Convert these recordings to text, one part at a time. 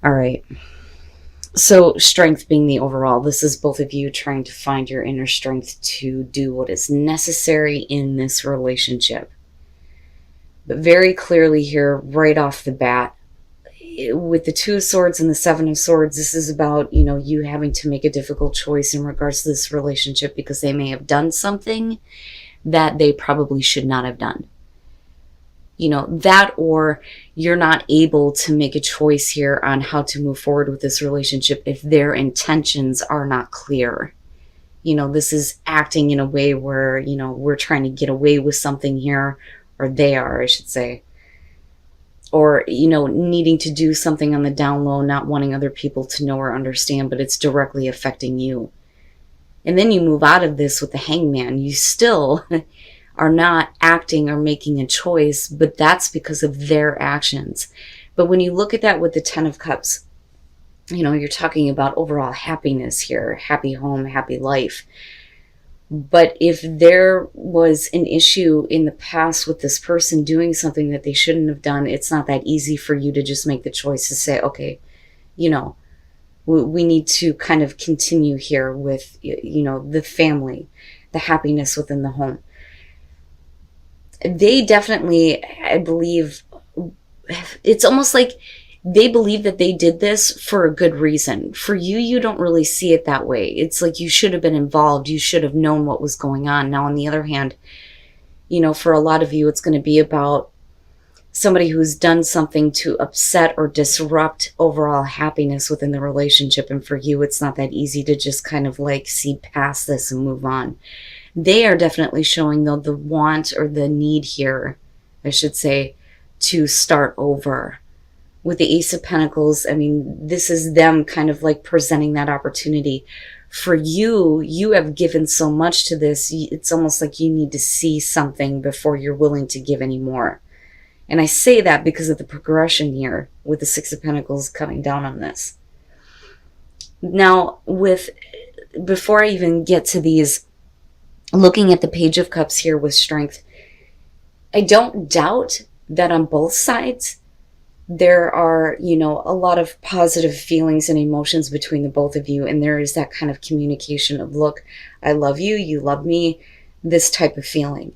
All right. So, strength being the overall, this is both of you trying to find your inner strength to do what is necessary in this relationship. But very clearly here, right off the bat, with the Two of Swords and the Seven of Swords, this is about, you having to make a difficult choice in regards to this relationship because they may have done something that they probably should not have done. That, or you're not able to make a choice here on how to move forward with this relationship if their intentions are not clear. This is acting in a way where, we're trying to get away with something here, or they are, I should say. Or, needing to do something on the down low, not wanting other people to know or understand, but it's directly affecting you. And then you move out of this with the Hangman. You still are not acting or making a choice, but that's because of their actions. But when you look at that with the Ten of Cups, you're talking about overall happiness here, happy home, happy life. But if there was an issue in the past with this person doing something that they shouldn't have done, it's not that easy for you to just make the choice to say, okay, we need to kind of continue here with, the family, the happiness within the home. They definitely, I believe, it's almost like they believe that they did this for a good reason. For you, you don't really see it that way. It's like you should have been involved. You should have known what was going on. Now, on the other hand, for a lot of you, it's going to be about somebody who's done something to upset or disrupt overall happiness within the relationship. And for you, it's not that easy to just kind of like see past this and move on. They are definitely showing, though, the want or the need here, I should say, to start over. With the Ace of Pentacles, I mean, this is them kind of like presenting that opportunity. For you, you have given so much to this, it's almost like you need to see something before you're willing to give any more. And I say that because of the progression here with the Six of Pentacles coming down on this. Now, before I even get to these, looking at the Page of Cups here with strength, I don't doubt that on both sides, there are, a lot of positive feelings and emotions between the both of you. And there is that kind of communication of, look, I love you, you love me, this type of feeling.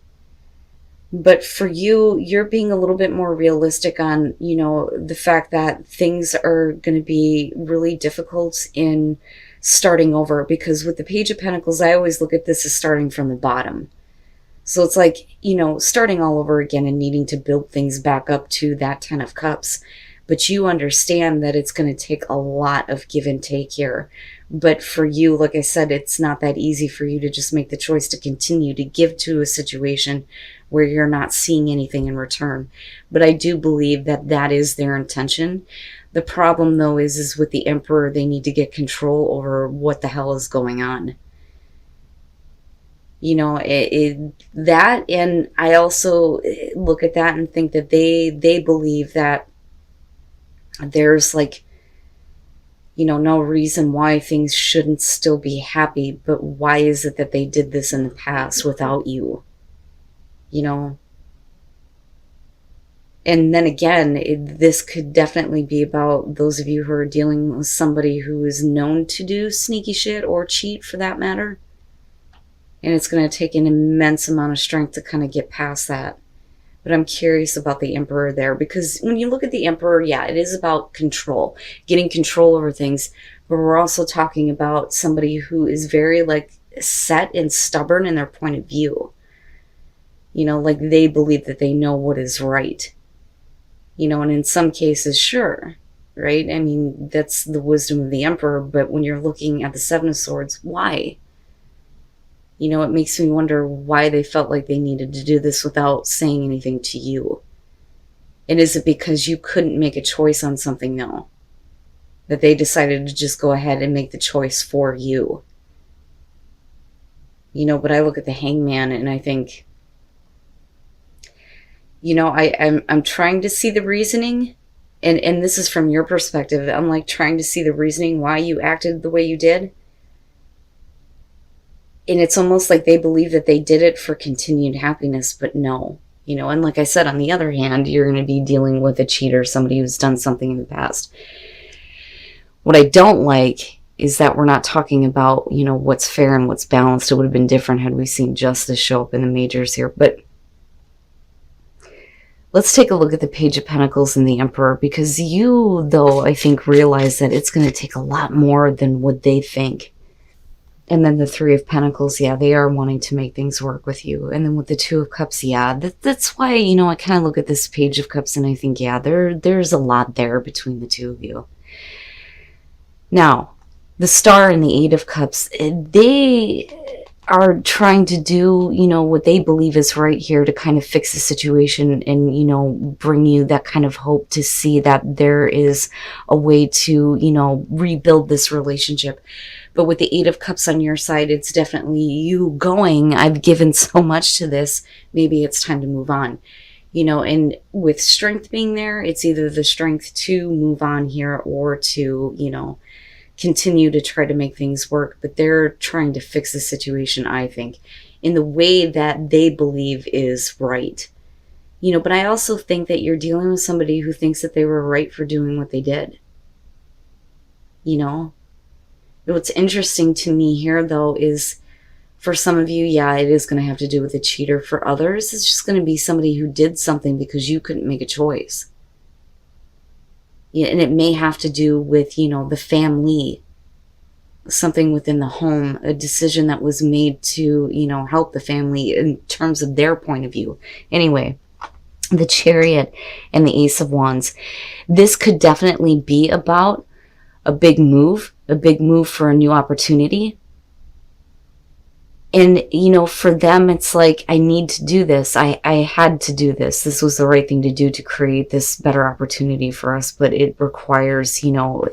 But for you, you're being a little bit more realistic on, the fact that things are going to be really difficult in starting over. Because with the Page of Pentacles, I always look at this as starting from the bottom. So it's like, starting all over again and needing to build things back up to that Ten of Cups. But you understand that it's going to take a lot of give and take here. But for you, like I said, it's not that easy for you to just make the choice to continue to give to a situation where you're not seeing anything in return. But I do believe that that is their intention. The problem, though, is with the Emperor, they need to get control over what the hell is going on. That, and I also look at that and think that they believe that there's like, no reason why things shouldn't still be happy, but why is it that they did this in the past without you? And then again, this could definitely be about those of you who are dealing with somebody who is known to do sneaky shit or cheat for that matter. And it's going to take an immense amount of strength to kind of get past that. But I'm curious about the Emperor there, because when you look at the Emperor, yeah, it is about control, getting control over things. But we're also talking about somebody who is very like set and stubborn in their point of view. Like they believe that they know what is right. And in some cases, sure, right? I mean, that's the wisdom of the Emperor. But when you're looking at the Seven of Swords, why? It makes me wonder why they felt like they needed to do this without saying anything to you. And is it because you couldn't make a choice on something, though? That they decided to just go ahead and make the choice for you? But I look at the Hangman and I think, I'm trying to see the reasoning. And this is from your perspective. I'm like trying to see the reasoning why you acted the way you did. And it's almost like they believe that they did it for continued happiness, but no. And like I said, on the other hand, you're going to be dealing with a cheater, somebody who's done something in the past. What I don't like is that we're not talking about, you know, what's fair and what's balanced. It would have been different had we seen justice show up in the majors here. But let's take a look at the Page of Pentacles and the Emperor, because you, though, I think, realize that it's going to take a lot more than what they think. And then the Three of Pentacles, yeah, they are wanting to make things work with you. And then with the Two of Cups, yeah, that's why, you know, I kind of look at this Page of Cups and I think, yeah, there's a lot there between the two of you. Now, the Star and the Eight of Cups, they are trying to do, you know, what they believe is right here to kind of fix the situation and, you know, bring you that kind of hope to see that there is a way to, you know, rebuild this relationship. But with the Eight of Cups on your side, it's definitely you going, I've given so much to this, maybe it's time to move on. You know, and with Strength being there, it's either the strength to move on here or to, you know, continue to try to make things work. But they're trying to fix the situation, I think, in the way that they believe is right. You know, but I also think that you're dealing with somebody who thinks that they were right for doing what they did. You know? What's interesting to me here, though, is for some of you, yeah, it is going to have to do with a cheater. For others, it's just going to be somebody who did something because you couldn't make a choice. Yeah, and it may have to do with, you know, the family, something within the home, a decision that was made to, you know, help the family in terms of their point of view. Anyway, the Chariot and the Ace of Wands. This could definitely be about a big move for a new opportunity. And, you know, for them, it's like, I need to do this. I had to do this. This was the right thing to do to create this better opportunity for us. But it requires, you know,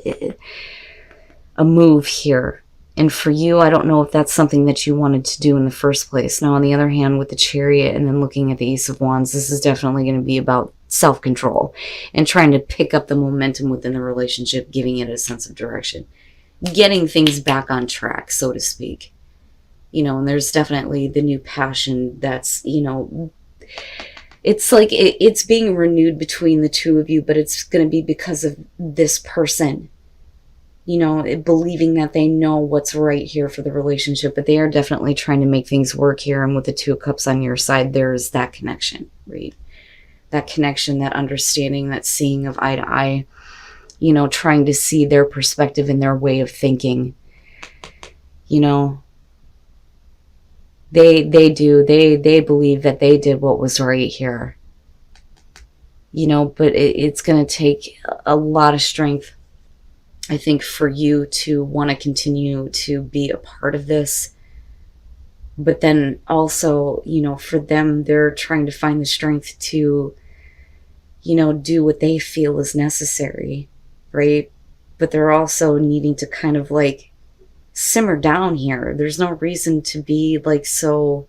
a move here. And for you, I don't know if that's something that you wanted to do in the first place. Now, on the other hand, with the Chariot and then looking at the Ace of Wands, this is definitely going to be about self-control and trying to pick up the momentum within the relationship, giving it a sense of direction, getting things back on track, so to speak. You know, and there's definitely the new passion that's, you know, it's like it's being renewed between the two of you, but it's going to be because of this person, you know, believing that they know what's right here for the relationship, but they are definitely trying to make things work here. And with the Two of Cups on your side, there's that connection, right? That connection, that understanding, that seeing of eye to eye, you know, trying to see their perspective and their way of thinking, you know. They believe that they did what was right here, you know, but it's going to take a lot of strength, I think, for you to want to continue to be a part of this. But then also, you know, for them, they're trying to find the strength to, you know, do what they feel is necessary, right? But they're also needing to kind of like simmer down here. There's no reason to be like so,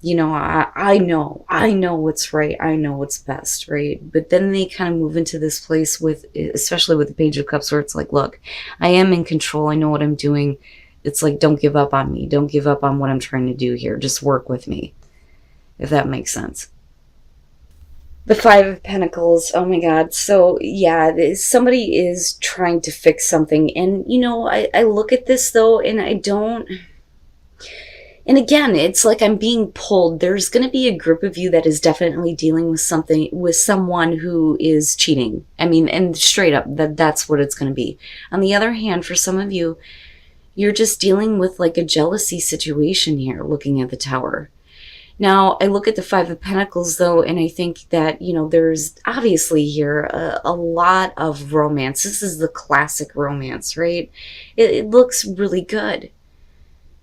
you know, I know what's right, I know what's best, right? But then they kind of move into this place with, especially with the Page of Cups, where it's like, look, I am in control, I know what I'm doing. It's like, don't give up on me, don't give up on what I'm trying to do here, just work with me, if that makes sense. The Five of Pentacles, oh my God. So yeah, somebody is trying to fix something. And, you know, I look at this though, and I don't, and again, it's like I'm being pulled. There's going to be a group of you that is definitely dealing with something, with someone who is cheating. I mean, and straight up, that's what it's going to be. On the other hand, for some of you, you're just dealing with like a jealousy situation here, looking at the Tower. Now, I look at the Five of Pentacles, though, and I think that, you know, there's obviously here a lot of romance. This is the classic romance, right? It looks really good.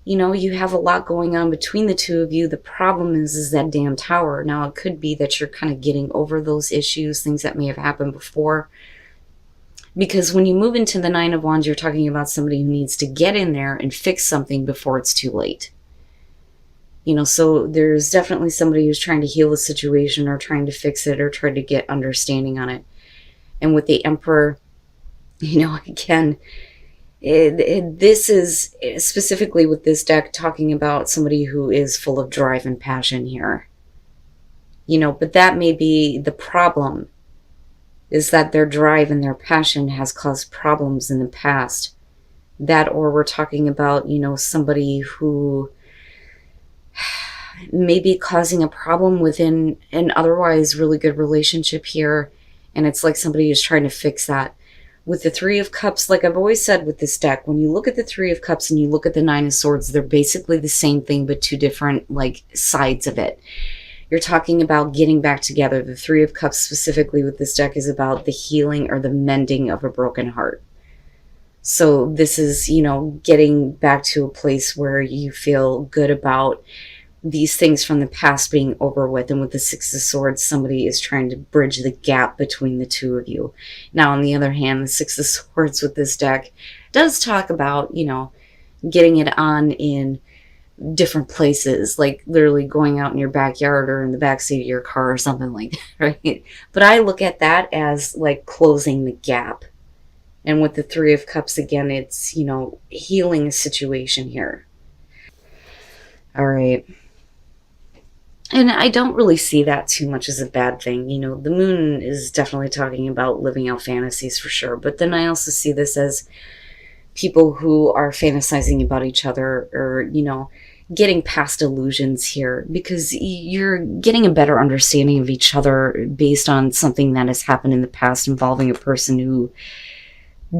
You know, you have a lot going on between the two of you. The problem is that damn Tower. Now, it could be that you're kind of getting over those issues, things that may have happened before. Because when you move into the Nine of Wands, you're talking about somebody who needs to get in there and fix something before it's too late. You know, so there's definitely somebody who's trying to heal the situation or trying to fix it or try to get understanding on it. And with the Emperor, you know, again, this is specifically with this deck talking about somebody who is full of drive and passion here. You know, but that may be the problem is that their drive and their passion has caused problems in the past. That, or we're talking about, somebody who may be causing a problem within an otherwise really good relationship here. And it's like somebody is trying to fix that. With the Three of Cups, like I've always said with this deck, when you look at the Three of Cups and you look at the Nine of Swords, they're basically the same thing, but two different sides of it. You're talking about getting back together. The Three of Cups specifically with this deck is about the healing or the mending of a broken heart. So this is, getting back to a place where you feel good about these things from the past being over with. And with the Six of Swords, somebody is trying to bridge the gap between the two of you. Now, on the other hand, the Six of Swords with this deck does talk about, getting it on in different places, like literally going out in your backyard or in the backseat of your car or something like that, right? But I look at that as like closing the gap. And with the Three of Cups, again, it's, healing a situation here. All right. And I don't really see that too much as a bad thing. The moon is definitely talking about living out fantasies for sure. But then I also see this as people who are fantasizing about each other or, getting past illusions here, because you're getting a better understanding of each other based on something that has happened in the past involving a person who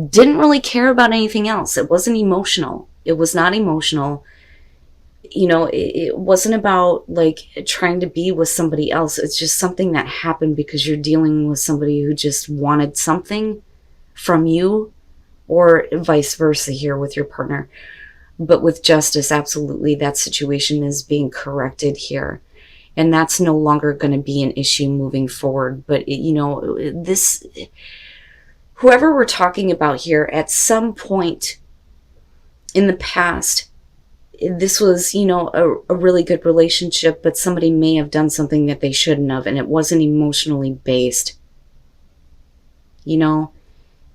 didn't really care about anything else. It wasn't emotional. It was not emotional. It wasn't about trying to be with somebody else. It's just something that happened because you're dealing with somebody who just wanted something from you, or vice versa here with your partner. But with justice, absolutely, that situation is being corrected here. And that's no longer going to be an issue moving forward. But, whoever we're talking about here, at some point in the past, this was, a really good relationship, but somebody may have done something that they shouldn't have, and it wasn't emotionally based.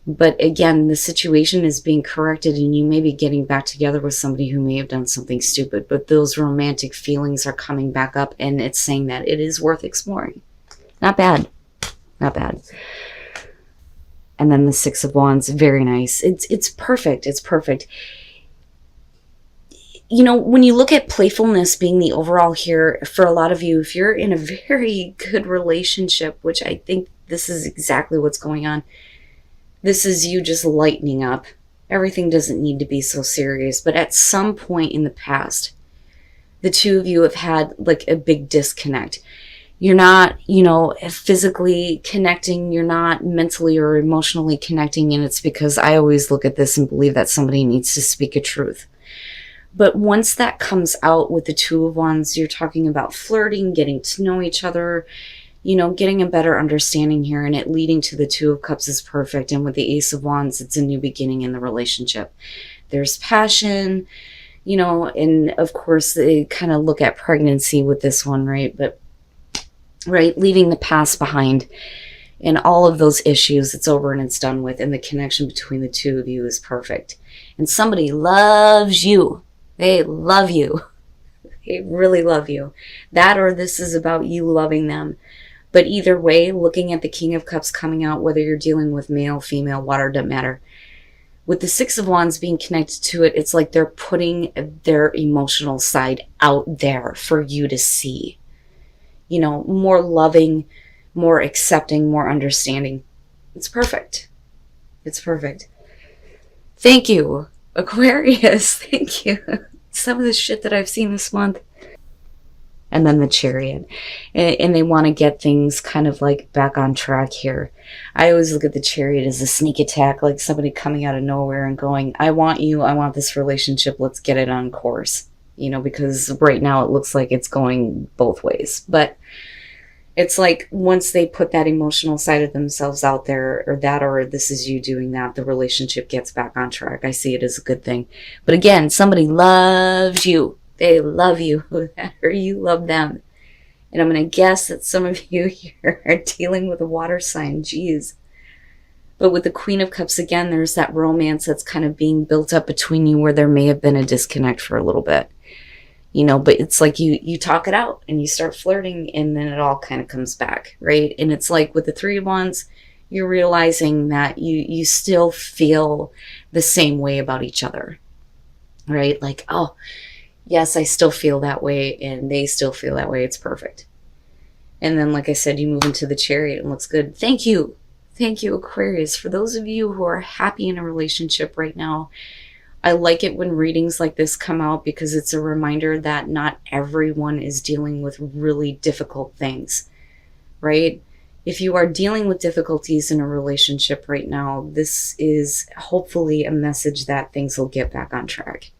But again, the situation is being corrected, and you may be getting back together with somebody who may have done something stupid, but those romantic feelings are coming back up, and it's saying that it is worth exploring. Not bad. Not bad. And then the Six of Wands, very nice. It's perfect. It's perfect. When you look at playfulness being the overall here, for a lot of you, if you're in a very good relationship, which I think this is exactly what's going on, this is you just lightening up. Everything doesn't need to be so serious, but at some point in the past, the two of you have had a big disconnect. You're not, physically connecting. You're not mentally or emotionally connecting. And it's because I always look at this and believe that somebody needs to speak a truth. But once that comes out with the Two of Wands, you're talking about flirting, getting to know each other, getting a better understanding here, and it leading to the Two of Cups is perfect. And with the Ace of Wands, it's a new beginning in the relationship. There's passion, and of course they kind of look at pregnancy with this one, right? But leaving the past behind and all of those issues, it's over and it's done with, and the connection between the two of you is perfect. And somebody loves you. They love you. They really love you. That, or this is about you loving them. But either way, looking at the King of Cups coming out, whether you're dealing with male, female, water, doesn't matter. With the Six of Wands being connected to it, it's like they're putting their emotional side out there for you to see. More loving, more accepting, more understanding. It's perfect. It's perfect. Thank you, Aquarius. Thank you. Some of the shit that I've seen this month. And then the Chariot. And they want to get things kind of back on track here. I always look at the Chariot as a sneak attack, like somebody coming out of nowhere and going, I want you, I want this relationship, let's get it on course. Because right now it looks like it's going both ways. But it's like once they put that emotional side of themselves out there, or this is you doing that, the relationship gets back on track. I see it as a good thing. But again, somebody loves you. They love you, or you love them. And I'm going to guess that some of you here are dealing with a water sign. Jeez. But with the Queen of Cups, again, there's that romance that's kind of being built up between you where there may have been a disconnect for a little bit. But it's like you talk it out and you start flirting, and then it all kind of comes back, right? And it's like with the Three of Wands, You're realizing that you still feel the same way about each other, right? Like, oh, yes, I still feel that way and they still feel that way. It's perfect. And then, like I said, you move into the Chariot and it looks good. Thank you. Thank you, Aquarius. For those of you who are happy in a relationship right now, I like it when readings like this come out because it's a reminder that not everyone is dealing with really difficult things, right? If you are dealing with difficulties in a relationship right now, this is hopefully a message that things will get back on track.